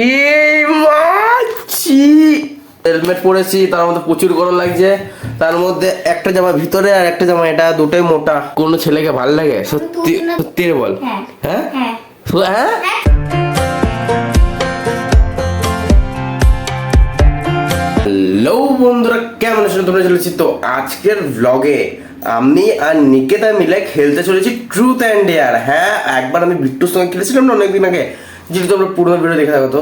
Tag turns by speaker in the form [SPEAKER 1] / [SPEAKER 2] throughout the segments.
[SPEAKER 1] এই মাছি হেলমেট পরেছি, তার মধ্যে প্রচুর গরম লাগছে। তার মধ্যে একটা জামা ভিতরে আর একটা জামা, এটা দুটোই মোটা। কোন ছেলেকে ভাল লাগে? সত্যি সত্যি বল। হ্যাঁ হ্যাঁ হ্যাঁ। হ্যালো বন্ধুরা, কেমন আছো তোমরা? চলেছি তো আজকের ব্লগে আমি আর নিকেতা মিলে খেলতে চলেছি ট্রুথ অ্যান্ড ডেয়ার। হ্যাঁ, একবার আমি বিট্টুর সঙ্গে খেলেছিলাম না অনেকদিন আগে, যেটা তোমরা পুরোনো ভিডিও দেখে থাকো। তো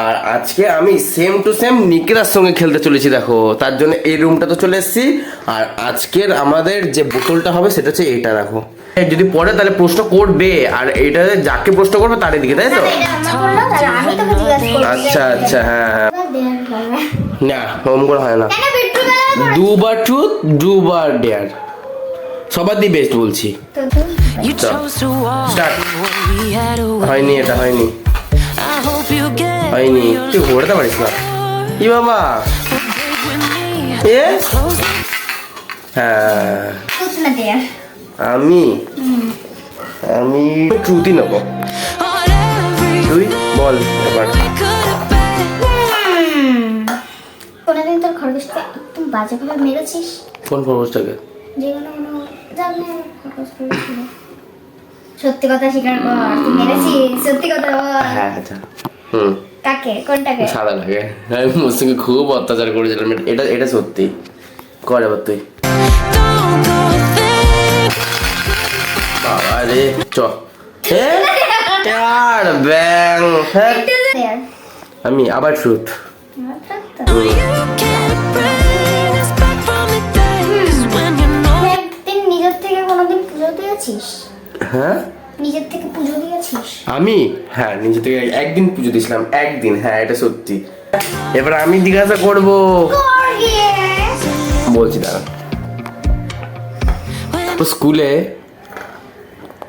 [SPEAKER 1] আর আজকে আমি সেম টু সেম নিকেতার সঙ্গে খেলতে চলেছি। দেখো, তার জন্য এই রুমটা তো চলে এসেছি। আর আজকের আমাদের যে বোতলটা হবে সেটা হচ্ছে এটা। দেখো, যদি পড়ে তাহলে প্রশ্ন করবে, আর এটা যাকে প্রশ্ন করবে তার দিকে, তাই তো? আচ্ছা আচ্ছা, হ্যাঁ হ্যাঁ। না, ওম করে হয় না। দুবার ট্রুথ, দুবার ডেয়ার, সবার দি বেস্ট বলছি। হয়নি, এটা হয়নি, হয়নি। তুই ঘোরাতে পারিস না। ই বাবা, এ হ্যাঁ, আমি আমি ট্রুথই নেবো। তুই বল এবার।
[SPEAKER 2] কোনদিন তোর খরগোশকে একদম বাজেভাবে মেরেছিস?
[SPEAKER 1] কোন খরগোশটাকে?
[SPEAKER 2] সত্যি কথা স্বীকার কর, তুই মেরেছিস। সত্যি কথা বল।
[SPEAKER 1] হ্যাঁ আচ্ছা, হুম।
[SPEAKER 2] কাকে? কোনটাকে?
[SPEAKER 1] সাদা লাগে। আমি ওর সঙ্গে খুব অত্যাচার করেছিলাম। এটা এটা সত্যি। কর এবার তুই। বাবা রে, চ। আর ব্যাং। আমি আবার ট্রুথ।
[SPEAKER 2] নিজের থেকে কোনোদিন পুজো দিয়েছিস?
[SPEAKER 1] হ্যাঁ,
[SPEAKER 2] নিজের থেকে পুজো দিয়েছিস?
[SPEAKER 1] আমি হ্যাঁ নিজে থেকে একদিন পুজো দিয়েছিলাম, একদিন। হ্যাঁ, এটা সত্যি। এবার আমি জিজ্ঞাসা করবো, বলছি দাঁড়া। তো স্কুলে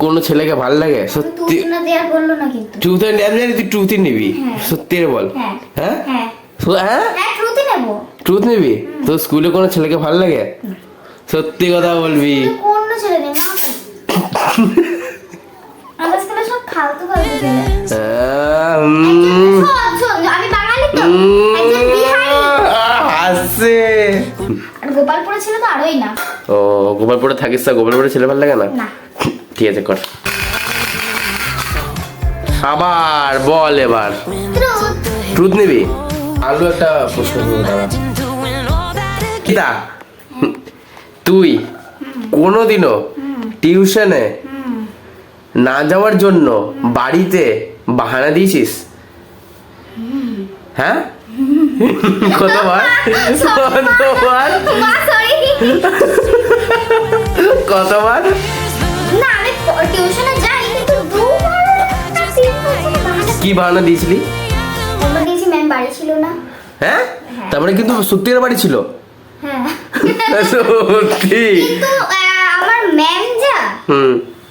[SPEAKER 1] কোন ছেলেকে ভাল লাগে? সত্যি ট্রুথ এন্ড আমি জানি তুই ট্রুথই নিবি। সত্যি বল। হ্যাঁ হ্যাঁ হ্যাঁ, ট্রুথ নিবি। তো স্কুলে কোনো ছেলেকে ভাল লাগে? সত্যি কথা বলবি।
[SPEAKER 2] কোন ছেলে নেই, আমাদের স্কুলে সব ফালতু ফালতু ছেলে। আমি বাঙালি তো, একজন বিহারি।
[SPEAKER 1] হাসছে।
[SPEAKER 2] আর গোপালপুরে ছিল তো আরোই না।
[SPEAKER 1] ও, গোপালপুরে থাকিস না? গোপালপুরে ছেলে ভাল লাগে না?
[SPEAKER 2] না।
[SPEAKER 1] ঠিক আছে, কর। আবার বল এবার। ট্রুথ নিবি? আলু একটা প্রশ্ন করবো, দাঁড়া। কিতা তুই কোনোদিনও টিউশনে না যাওয়ার জন্য বাড়িতে বাহানা দিয়েছিস? হ্যাঁ, কতবার কতবার কতবার?
[SPEAKER 2] না, আমি টিউশনে যাই কিন্তু দুবার
[SPEAKER 1] কি বাহানা দিয়েছিলি?
[SPEAKER 2] আমরা দিয়েছি, ম্যাম বাড়ি ছিল না।
[SPEAKER 1] হ্যাঁ, তারপরে কিন্তু সত্যিকার বাড়ি ছিল।
[SPEAKER 2] হ্যাঁ
[SPEAKER 1] সত্যি?
[SPEAKER 2] কিন্তু আমার ম্যাম যা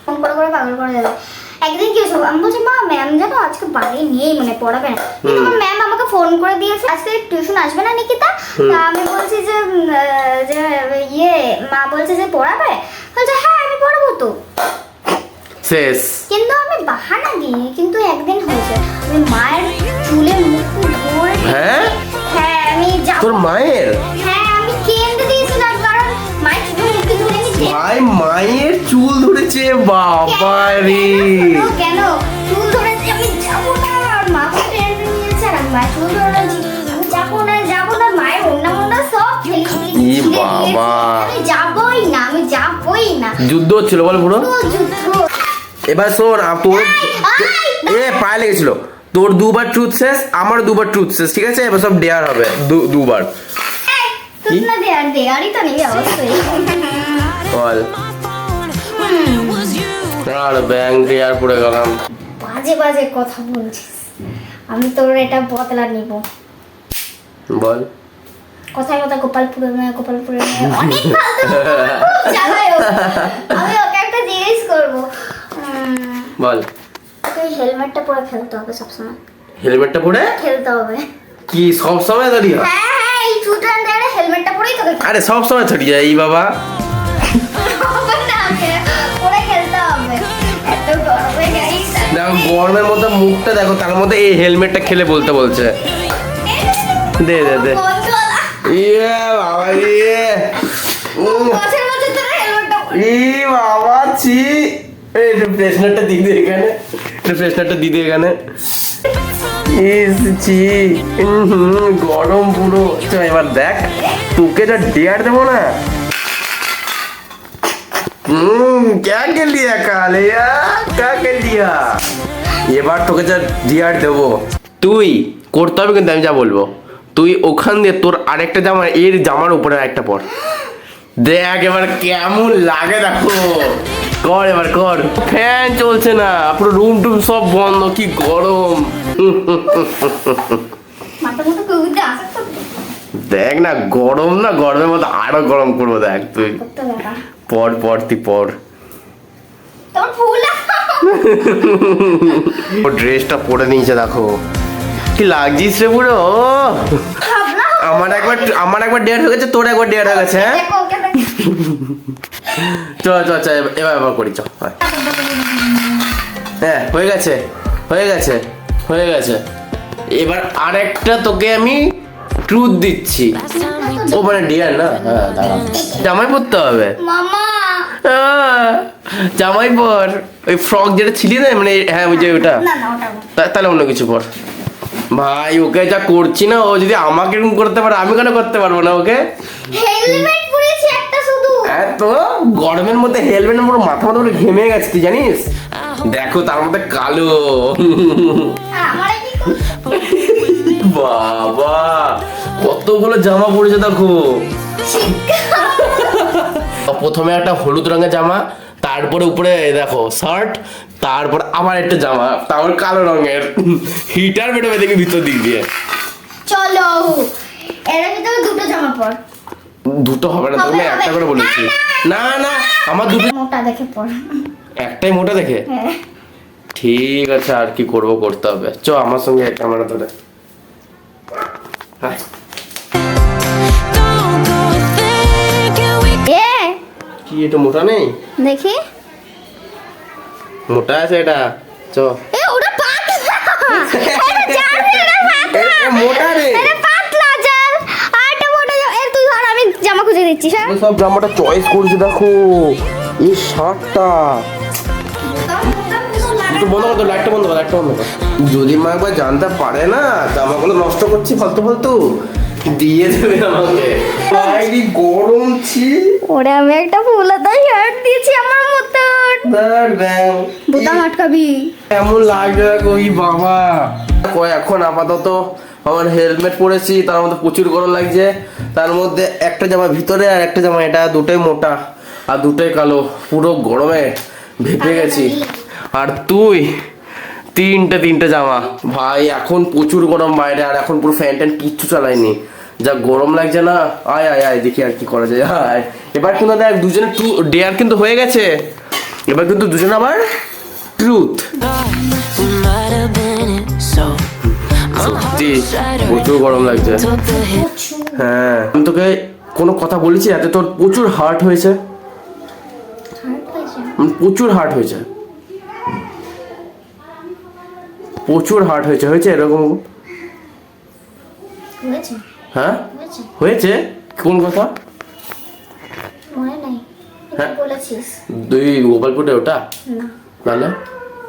[SPEAKER 2] ফোন করে পাগল করে দেবে। একদিন কি হয়েছে, আমি বলছি মা ম্যাম জানো আজকে বাড়ি নেই, মানে পড়াবে না। কিন্তু আমার ম্যাম আমাকে ফোন করে দিয়েছে আজকে টিউশন আসবে না নিকিতা। তা আমি বলছি যে ইয়ে, মা বলছে যে পড়াবে। বলছে হ্যাঁ আমি পড়াবো তো।
[SPEAKER 1] শেষ।
[SPEAKER 2] কিন্তু আমি বাহানা দিই, কিন্তু একদিন হয়েছে আমি মায়ের চুলে মুখ ধরে।
[SPEAKER 1] হ্যাঁ
[SPEAKER 2] হ্যাঁ, আমি যাব।
[SPEAKER 1] তোর মায়ের?
[SPEAKER 2] হ্যাঁ, আমি কেঁদে দিয়েছিলাম কারণ মায়ের চুলে মুখে ধরে নিয়েছে।
[SPEAKER 1] ভাই, মায়ের চুল ধরেছে? বাবা রে,
[SPEAKER 2] কেন চুল ধরেছে? আমি যাব না, আর মা টেনে নিয়েছে আর আমি মায়ের চুল ধরেছি। আমি যাবো না, মায়ের ওন্না সব ফেলে
[SPEAKER 1] ই বাবা,
[SPEAKER 2] আমি যাবই না, আমি যাবই না।
[SPEAKER 1] যুদ্ধ হচ্ছিল বল পুরো।
[SPEAKER 2] যুদ্ধ।
[SPEAKER 1] এবার শোন, তোর পায়ে লেগেছিল। তোর দুবার ট্রুথ শেষ, আমার দুবার ট্রুথ শেষ, ঠিক আছে? এবার সব ডেয়ার হবে দুবার।
[SPEAKER 2] তুই না দেয়ারই তো নেই অবশ্যই।
[SPEAKER 1] বল। আর ব্যাং ডেয়ার পড়ে গেলাম।
[SPEAKER 2] বাজে বাজে কথা বলছিস, আমি তোর এটা বদলা নিব।
[SPEAKER 1] বল।
[SPEAKER 2] কথায় কথা গোপালপুরে অনেক ফালতু চালায় ও। আমি ওকে একটা জিজ্ঞেস করবো,
[SPEAKER 1] বল।
[SPEAKER 2] ওকে হেলমেটটা পরে খেলতে হবে সবসময়।
[SPEAKER 1] হেলমেটটা পরে
[SPEAKER 2] খেলতে হবে
[SPEAKER 1] কি সব সময় দাঁড়িয়ে?
[SPEAKER 2] হ্যাঁ হ্যাঁ, এই ট্রুথ অ্যান্ড ডেয়ারে হেলমেটটা পরেই তোকে।
[SPEAKER 1] আরে সব সময় ছড়ি যায় এই বাবা।
[SPEAKER 2] পরে খেলতে হবে। এত গরমে গাইস।
[SPEAKER 1] দেখো গরমের মধ্যে মুখটা দেখো, তার মধ্যে এই হেলমেটটা খেলে বলছে দে দে দে। ইয়ে বাবা ইয়ে
[SPEAKER 2] বছর বছর ধরে হেলমেটটা
[SPEAKER 1] ই বাবা ছি। এই ফ্রেশনারটা দিয়ে দে এখানে, ফ্রেশনারটা দিয়ে দে এখানে। ছি গরম পুরো। চ এবার দেখ তোকে যা ডেয়ার দেবো না। क्या कर लिया कालिया, क्या कर लिया? এবার তোকে যা ডিয়ার দেবো তুই করতে হবে, কিন্তু আমি যা বলবো তুই ওখান দিয়ে তোর আরেকটা জামা এর জামার উপরে একটা পর, দেখ এবার কেমন লাগে দেখো। কর এবার কর। ফ্যান চলছে না, পুরো রুম টুম সব বন্ধ, কি গরম।
[SPEAKER 2] মাথা মতো কবিতে আসে তো
[SPEAKER 1] দেখ না গরম, না গরমের মধ্যে আরো গরম করবো। দেখ তুই
[SPEAKER 2] কত ব্যাপার
[SPEAKER 1] পর তুই পর।
[SPEAKER 2] তোর ফুল
[SPEAKER 1] ও ড্রেসটা পরে নিয়েছে দেখো, কি লাগছিস রে পুরো।
[SPEAKER 2] ভাবনা
[SPEAKER 1] আমার একবার ডেট হয়ে গেছে, তোর একবার ডেট হয়ে গেছে। হ্যাঁ
[SPEAKER 2] দেখো ওকে দেখ
[SPEAKER 1] চ এবার করি চ। হ্যাঁ হয়ে গেছে হয়ে গেছে হয়ে গেছে। এবার আরেকটা তোকে আমি ট্রুথ দিচ্ছি। ও মানে ডিয়ার না, হ্যাঁ দাঁড়া জামাই পরতে হবে।
[SPEAKER 2] মামা
[SPEAKER 1] জামাই পর ওই ফ্রক যেটা ছিলি না, মানে হ্যাঁ ওই যে ওটা,
[SPEAKER 2] না না ওটা না।
[SPEAKER 1] তাহলে অন্য কিছু পর। ভাই ওকে যা করছি না, ও যদি আমাকে এরকম করতে পারে আমি কেন করতে পারবো না ওকে।
[SPEAKER 2] হেলমেট পরেছি একটা শুধু।
[SPEAKER 1] এত গরমের মধ্যে হেলমেটের পুরো মাথা পুরো ঘেমে গেছে তুই জানিস। দেখো তার মধ্যে কালো।
[SPEAKER 2] আর আমারে কি
[SPEAKER 1] বাবা কতগুলো জামা পড়েছে দেখো। প্রথমে একটা হলুদ রঙের জামা, তারপরে উপরে দেখো শার্ট, তারপর আবার একটা জামা, তারপর কালো রঙের হিটার বেরোবে দেখি ভিতর দিক দিয়ে।
[SPEAKER 2] চলো এর ভিতরে দুটো জামা পর।
[SPEAKER 1] দুটো হবে না, তুমি একটা করে বলেছি। না না আমার দুটো,
[SPEAKER 2] মোটা দেখে পর।
[SPEAKER 1] একটাই মোটা দেখে।
[SPEAKER 2] হ্যাঁ
[SPEAKER 1] ঠিক আছে আর কি করবো, করতে হবে। চ আমার সঙ্গে ক্যামেরা ধরে। হ্যাঁ
[SPEAKER 2] এ
[SPEAKER 1] কি এটা মোটা নেই?
[SPEAKER 2] দেখি
[SPEAKER 1] মোটা আছে এটা। চ
[SPEAKER 2] এ ওটা পাতলা। এটা জানি এটা পাতলা।
[SPEAKER 1] এ মোটা রে।
[SPEAKER 2] এটা পাতলা চল। আরেকটা মোটা এর তুই ধর, আমি জামা খুঁজে দিচ্ছি। হ্যাঁ
[SPEAKER 1] আমি সব জামাটা চয়েস করছি দেখো। এই শার্টটা তো বন্ধ কর, লাইটটা বন্ধ কর, লাইটটা বন্ধ কর। যদি মা একবার জানতে পারে না জামাগুলো নষ্ট করছি ফালতু দিয়ে দেবে আমাকে। ভাই কি গরম ছি।
[SPEAKER 2] ওরে আমি একটা ফুলতা শার্ট দিয়েছি আমার মতন। বোতাম আটকাবি।
[SPEAKER 1] কেমন লাগবে ওই বাবা। এখন আপাতত আমার হেলমেট পরেছি, তার মধ্যে প্রচুর গরম লাগছে। তার মধ্যে একটা জামা ভিতরে আর একটা জামা, এটা দুটোই মোটা আর দুটোই কালো, পুরো গরমে ভেপে গেছি। আর তুই তিনটে জামা। ভাই এখন প্রচুর গরম বাইরে, আর এখন পুরো ফ্যান ট্যান কিচ্ছু চালাইনি, যা গরম লাগছে না। আয় আয় আয় দেখি আর কি করা যায়। আয় এবার কিন্তু দেখ দুজনে টু ডেয়ার কিন্তু হয়ে গেছে, এবার কিন্তু দুজনে আবার ট্রুথ। সত্যি প্রচুর গরম লাগছে। হ্যাঁ আমি তোকে কোনো কথা বলেছি যাতে তোর প্রচুর হার্ট হয়েছে, প্রচুর হার্ট হয়েছে, প্রচুর হার্ট হয়েছে। হয়েছে এরকম?
[SPEAKER 2] হয়েছে
[SPEAKER 1] হ্যাঁ
[SPEAKER 2] হয়েছে
[SPEAKER 1] হয়েছে। কোন কথা?
[SPEAKER 2] মনে নাই
[SPEAKER 1] হ্যাঁ।
[SPEAKER 2] বলেছিস
[SPEAKER 1] দুই গোপালপুরে ওটা
[SPEAKER 2] না,
[SPEAKER 1] তাহলে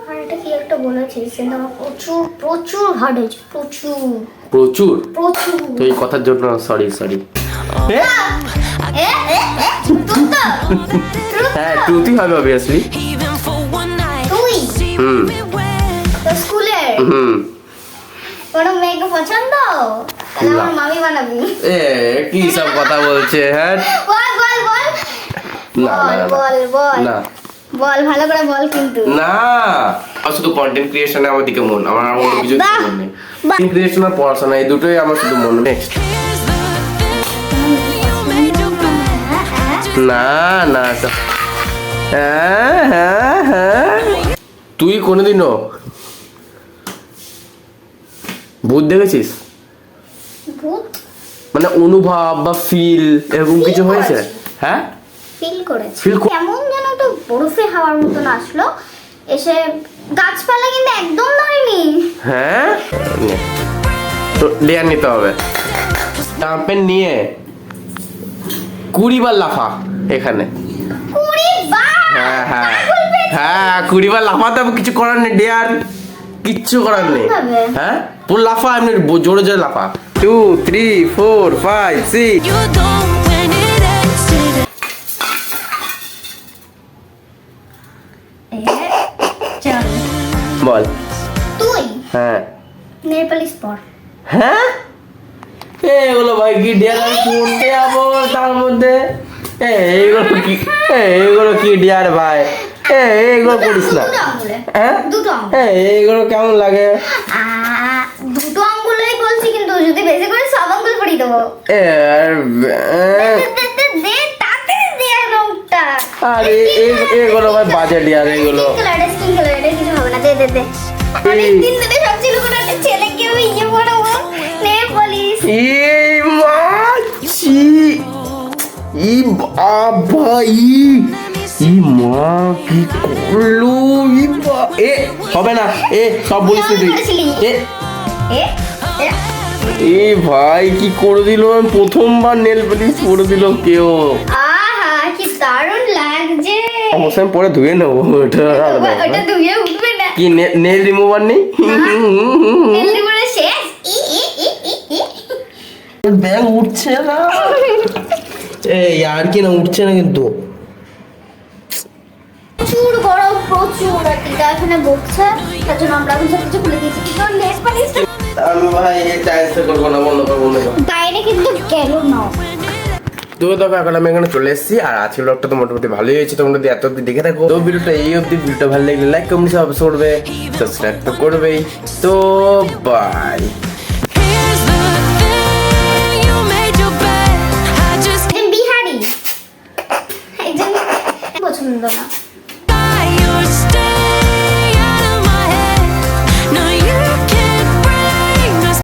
[SPEAKER 2] আর এটা কি একটা বলেছিস, কিন্তু আমার প্রচুর প্রচুর হার্ড হয়েছে, প্রচুর
[SPEAKER 1] প্রচুর।
[SPEAKER 2] প্রচুর।
[SPEAKER 1] তো এই কথার জন্য সরি।
[SPEAKER 2] এ এ এ তুই তো
[SPEAKER 1] হ্যাঁ ট্রুথই হবে অবভিয়াসলি।
[SPEAKER 2] তুই
[SPEAKER 1] হুম
[SPEAKER 2] তো স্কুলে
[SPEAKER 1] হুম।
[SPEAKER 2] কোনো মেয়েকে পছন্দ, তাহলে আমার মামি বানাবি।
[SPEAKER 1] এ কি সব কথা বলছে। হ্যাঁ
[SPEAKER 2] বল বল বল
[SPEAKER 1] না না
[SPEAKER 2] বল বল
[SPEAKER 1] না
[SPEAKER 2] বল ভালো করে বল কিন্তু।
[SPEAKER 1] না, আমার শুধু কন্টেন্ট ক্রিয়েশনে আমার দিকে মন, আমার আর অন্য কিছু
[SPEAKER 2] বাহ,
[SPEAKER 1] মন নেই।
[SPEAKER 2] বাহ।
[SPEAKER 1] কন্টেন্ট ক্রিয়েশন আর পড়াশোনা এই দুটোই আমার শুধু মন। নেক্সট না না হ্যাঁ তুই কোনোদিনও ভূত দেখেছিস?
[SPEAKER 2] ভূত
[SPEAKER 1] মানে অনুভব বা ফিল এরকম কিছু
[SPEAKER 2] Feel
[SPEAKER 1] হয়েছে?
[SPEAKER 2] করেছি।
[SPEAKER 1] হ্যাঁ
[SPEAKER 2] ফিল করেছি,
[SPEAKER 1] Feel
[SPEAKER 2] কেমন যেন একটু বরফে হাওয়ার মতন আসলো, এসে গাছপালা কিন্তু একদম ধরেনি।
[SPEAKER 1] হ্যাঁ নে। তো লেয়ার নিতে হবে। জাম্পেন নিয়ে 20 বার লাফা এখানে।
[SPEAKER 2] 20 বার।
[SPEAKER 1] হ্যাঁ হ্যাঁ হ্যাঁ 20 বার লাফাতে হবে, কিছু করার নেই ডেয়ার, কিচ্ছু করার নেই।
[SPEAKER 2] কিভাবে?
[SPEAKER 1] হ্যাঁ পুরো লাফা, এমনি জোরে জোরে লাফা। 2 3 4 5 6।
[SPEAKER 3] You don't when it ends today.
[SPEAKER 2] চল
[SPEAKER 1] বল।
[SPEAKER 2] তুই
[SPEAKER 1] হ্যাঁ
[SPEAKER 2] নেল পালিশ পর।
[SPEAKER 1] হ্যাঁ এগুলো ভাই কি ডিয়ার, আমি কোনতে যাবো তার মধ্যে? এইগুলো কি ডিয়ার ভাই? এইগুলো করিস না।
[SPEAKER 2] দুটো আঙ্গুলে।
[SPEAKER 1] হ্যাঁ
[SPEAKER 2] দুটো আঙ্গুল।
[SPEAKER 1] এইগুলো কেমন লাগে?
[SPEAKER 2] দুটো আঙ্গুলেই বলছি, কিন্তু যদি বেশি করে সব আঙ্গুল পরিয়ে দেবো। দে তাতে দে রংটা।
[SPEAKER 1] আরে এগুলো ভাই বাজে ডিয়ার এগুলো।
[SPEAKER 2] স্কিন কালার এটা কিছু হবে না, দে দে দে। অনেকদিন ধরে ভাবছিল কোনো একটা ছেলেকে আমি ইয়ে পড়াবো নেল পালিশ।
[SPEAKER 1] এই মাছি, ই বাবা, ই মা কি করলো? এ হবে না, সব বলিস তুই।
[SPEAKER 2] এ এ
[SPEAKER 1] এ ভাই কি করে দিল? আমি প্রথমবার নেল পলিশ করে দিল কেউ।
[SPEAKER 2] আহা কি দারুণ লাগছে।
[SPEAKER 1] অবশ্যই আমি পরে ধুয়ে নেবো ওটা।
[SPEAKER 2] ওটা ধুয়ে উঠবে না।
[SPEAKER 1] কি নেল রিমুভার নেই?
[SPEAKER 2] নেল রিমুভার শেষ।
[SPEAKER 1] ব্যাং উঠছে না। এই আর কি না উঠছে না কিন্তু।
[SPEAKER 2] প্রচুর গরম, প্রচুর। আর টিকা এখানে বকছে, তার জন্য আমরা এখন সব কিছু খুলে দিয়েছি। তো নেল পালিশ
[SPEAKER 1] আমি ভাই এটা অ্যান্সার করবো না, বন্ধ করবো না।
[SPEAKER 2] বাইরে কিন্তু গেল না।
[SPEAKER 1] তো দেখো এখন আমি এখানে চলে এসেছি, আর আজকে ব্লগটা তো মোটামুটি ভালোই হয়েছে। তোমরা যদি এত অব্দি দেখে থাকো, তো ভিডিওটা এই অব্দি, ভিডিওটা ভালো লাগলে লাইক কমেন্ট সাবস্ক্রাইব করবে, সাবস্ক্রাইব তো করবেই। তো by.
[SPEAKER 3] Here's the thing, you made your bed. I just
[SPEAKER 2] একজন বিহারি, একজন পছন্দ না।